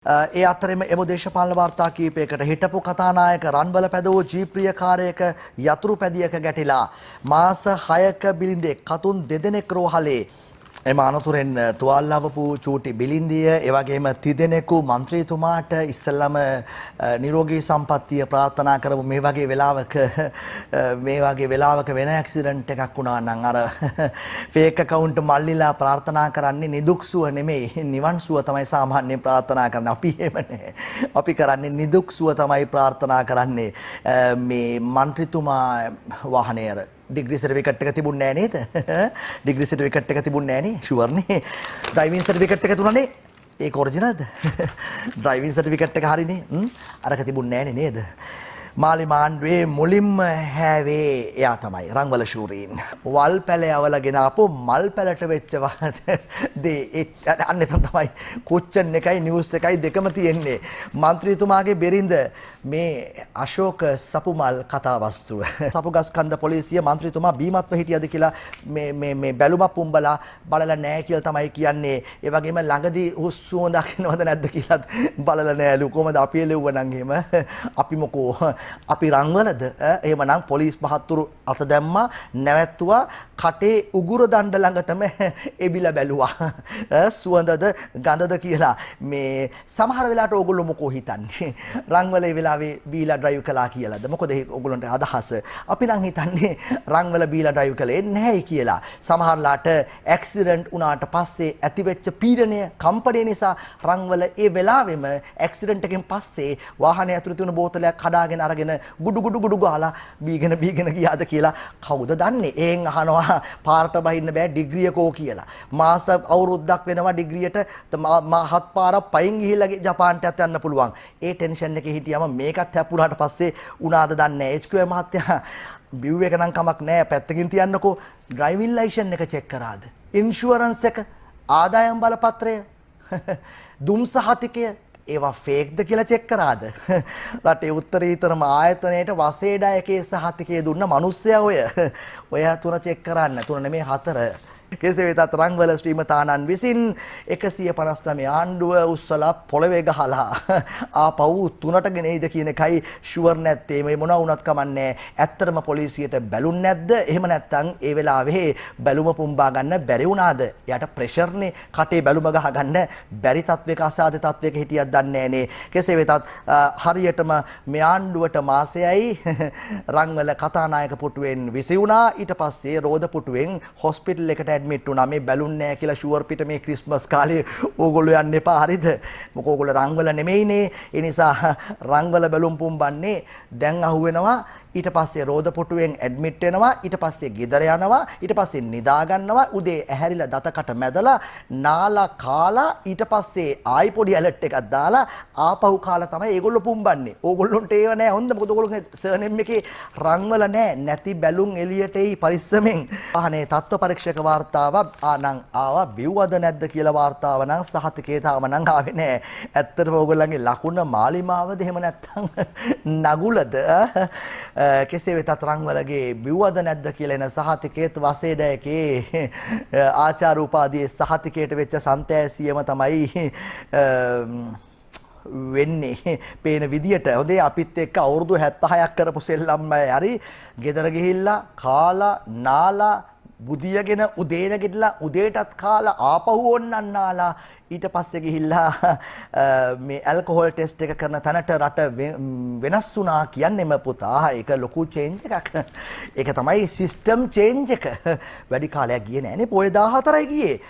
ඒ අතරෙම එම දේශපාලන වාර්තා කීපයකට හිටපු කතානායක රන්බල පැදවූ ජීප්‍රිය කාර්යයක යතුරු පැදියක ගැටිලා මාස 6ක බිලින්දෙක් කතුන් දෙදෙනෙක් රෝහලේ එම අනතුරෙන් තුවාල ලැබපු චූටි බිලින්දිය ඒ වගේම තිදෙනෙකු മന്ത്രിතුමාට ඉස්සෙල්ලාම නිරෝගී සම්පන්නිය ප්‍රාර්ථනා කරමු මේ වගේ වෙලාවක වෙන ඇක්සිඩන්ට් එකක් වුණා නම් අර ෆේක් account මල්ලිලා ප්‍රාර්ථනා කරන්නේ නිදුක් සුව නෙමෙයි නිවන් සුව තමයි සාමාන්‍යයෙන් ප්‍රාර්ථනා කරන්නේ අපි එහෙම නැහැ අපි කරන්නේ නිදුක් සුව තමයි ප්‍රාර්ථනා කරන්නේ මේ മന്ത്രിතුමා වාහනය डिग्री सर्टिफिकेट එක තිබුණේ නැහැ නේද? डिग्री सर्टिफिकेट එක තිබුණේ නැහැ නේ ෂුවර් නේ. ඩ්‍රයිවිං सर्टिफिकेट එක තුනනේ. ඒක ඔරිජිනල්ද? ඩ්‍රයිවිං सर्टिफिकेट එක හරිනේ. අරක තිබුණේ නැහැ නේද? මාලි මාණ්ඩුවේ මුලින්ම හැවේ එයා තමයි රංගවල ශූරීන්. වල් පැලයවලගෙන ආපු මල් පැලට වෙච්ච දේ අන්න එතන තමයි කුච්චන් එකයි නිවුස් එකයි දෙකම තියෙන්නේ. മന്ത്രിතුමාගේ බෙරිඳ මේ අශෝක සපුමල් කතාවස්තුව. සපුගස්කන්ධ පොලිසිය മന്ത്രിතුමා බීමත්ව හිටියද කියලා මේ බැලුමක් පුම්බලා බලලා නැහැ කියලා තමයි කියන්නේ. ඒ වගේම ළඟදී හුස්සුවඳක් එනවද නැද්ද කියලාත් බලලා නැහැලු. කොහමද අපි එළුවනම් එහෙම අපි මොකෝ අපි රංගවලද එහෙමනම් පොලිස් මහත්තුරු අත දැම්මා නැවැත්තුවා කටේ උගුර දණ්ඩ ළඟටම එබිලා බැලුවා සුවඳද ගඳද කියලා මේ සමහර වෙලාවට ඕගොල්ලෝ මොකෝ හිතන්නේ රංගවල ඒ වෙලාවේ බීලා ඩ්‍රයිව් කළා කියලාද මොකද ඕගොල්ලන්ට අදහස අපි නම් හිතන්නේ රංගවල බීලා ඩ්‍රයිව් කළේ නැහැ කියලා සමහරලාට ඇක්සිඩන්ට් වුණාට පස්සේ ඇතිවෙච්ච පීඩනය කම්පණය නිසා රංගවල ඒ වෙලාවෙම ඇක්සිඩන්ට් එකෙන් පස්සේ වාහනේ ඇතුළේ තියෙන බෝතලයක් කඩාගෙන අරගෙන ගුඩු ගාලා බීගෙන ගියාද කියලා කවුද දන්නේ? එෙන් අහනවා පාරට බහින්න බෑ ඩිග්‍රියකෝ කියලා. මාස අවුරුද්දක් වෙනවා ඩිග්‍රියට හත් පාරක් පයින් ගිහිල්ලා ජපාන්ටත් යන්න පුළුවන්. ඒ ටෙන්ෂන් එකේ හිටියම මේකත් හැප්පුණාට පස්සේ උනාද දන්නේ නැහැ. HQ මහත්තයා බිව් එක නම් කමක් නැහැ පැත්තකින් තියන්නකෝ. ඩ්‍රයිවිං ලයිසන් එක චෙක් කරාද? ඉන්ෂුරන්ස් එක, ආදායම් බලපත්‍රය, දුම් සහතිකය ඒවා ෆේක්ද කියලා චෙක් කරාද? රටේ උත්තරීතරම ආයතනයේට වසේඩයකේ සහතිකය දුන්න මිනිස්සයා ඔය තුන චෙක් කරන්න. තුන නෙමෙයි හතර. කෙසේ වෙතත් රංගවල ස්ට්‍රීම තානන් විසින් 159 ආණ්ඩුව උස්සලා පොළවේ ගහලා ආපහු තුනට ගෙනෙයිද කියන එකයි ෂුවර් නැත්තේ. මේ මොනවා වුණත් කමන්නේ. ඇත්තටම පොලිසියට බැලුන් නැද්ද? එහෙම නැත්නම් ඒ වෙලාවේ බැලුම පුම්බා ගන්න බැරි වුණාද? එයාට ප්‍රෙෂර්නේ කටේ බැලුම ගහ ගන්න බැරි තත්වයක අසාධ්‍ය තත්වයක හිටියක් දන්නේ නැහනේ. කෙසේ වෙතත් හරියටම මේ ආණ්ඩුවට මාසයයි රංගවල කතානායක පුටුවෙන් විසි වුණා. ඊට පස්සේ රෝද පුටුවෙන් හොස්පිටල් එකට ඇඩ්මිට් වුණා. මේ බැලුන් නැහැ කියලා ෂුවර් පිට මේ ක්‍රිස්මස් කාලේ ඕගොල්ලෝ යන්න එපා හරිද? මොකෝ ඕගොල්ලෝ රංගවල නෙමෙයිනේ. ඒ නිසා රංගවල බැලුම් පුම්බන්නේ දැන් අහුවෙනවා. ඊට පස්සේ රෝද පුටුවෙන් ඇඩ්මිට් වෙනවා. ඊට පස්සේ ගෙදර යනවා. ඊට පස්සේ නිදා ගන්නවා. උදේ ඇහැරිලා දතකට මැදලා නාලා කාලා ඊට පස්සේ ආයි පොඩි ඇලර්ට් එකක් දාලා ආපහු කාලා තමයි ඒගොල්ලෝ පුම්බන්නේ. ඕගොල්ලොන්ට ඒව නැහැ. හොඳ මොකද ඕගොල්ලෝගේ සර්නෙම් එකේ රංගවල නැහැ. නැති බැලුම් එළියට එයි පරිස්සමෙන්. අහනේ තත්ත්ව පරීක්ෂක වාර්තාව ආනං ආවා බිව්වද නැද්ද කියලා වාර්තාව නම් සහතිකේ තාම නම් ආවේ නැහැ. ඇත්තටම ඕගොල්ලන්ගේ ලකුණ මාලිමාවද එහෙම නැත්නම් නගුලද? කෙසේ වෙතත් රංගවලගේ බිව්වද නැද්ද කියලා එන සහතිකේත් වසේඩයකේ ආචාර්ය උපාධියේ සහතිකයට වෙච්ච සන්තෑසියම තමයි වෙන්නේ පේන විදියට. හොඳේ අපිත් එක්ක අවුරුදු 76ක් කරපු සෙල්ලම්මයි හරි ගෙදර ගිහිල්ලා කාලා නාලා බුදියගෙන උදේ නැගිටලා උදේටත් කාලා ආපහු ඕන්නන් නාලා ඊට පස්සේ ගිහිල්ලා මේ ඇල්කොහොල් ටෙස්ට් එක කරන තැනට රට වෙනස් වුණා කියන්නේම පුතා. ඒක ලොකු චේන්ජ් එකක්. ඒක තමයි සිස්ටම් චේන්ජ් එක. වැඩි කාලයක් ගියේ නෑනේ. පොය 14යි ගියේ.